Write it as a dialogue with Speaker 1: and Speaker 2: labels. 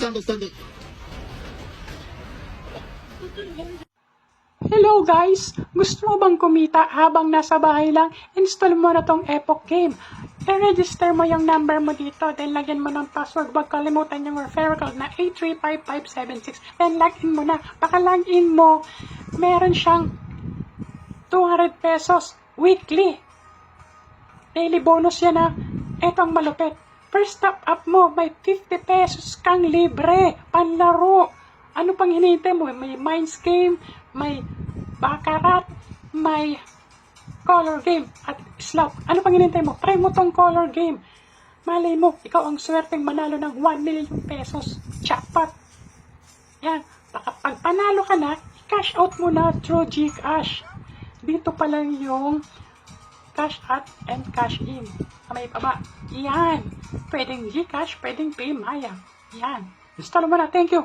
Speaker 1: Stand up.
Speaker 2: Hello guys! Gusto mo bang kumita habang nasa bahay lang? Install mo na tong Epoch Game. I-register mo yung number mo dito, then lagyan mo ng password. Huwag kalimutan yung referral code na 835576. Then login mo na. Paka-login mo, meron siyang 200 pesos weekly. Daily bonus yan ha. Eto ang malupit. First top up mo, may 50 pesos kang libre. Panlaro. Ano pang hinihintay mo? May Minds Game, may Baccarat, may Color Game, at Slot. Ano pang hinihintay mo? Try mo tong Color Game. Malay mo, ikaw ang swerteng manalo ng 1 million pesos. Jackpot. Yan. Baka pag panalo ka na, cash out mo na through GCash. Dito pa lang yung cash out and cash in. Sa may baba. Yan. Pwedeng GCash, pwedeng PayMaya. Yan. Install mo na. Thank you.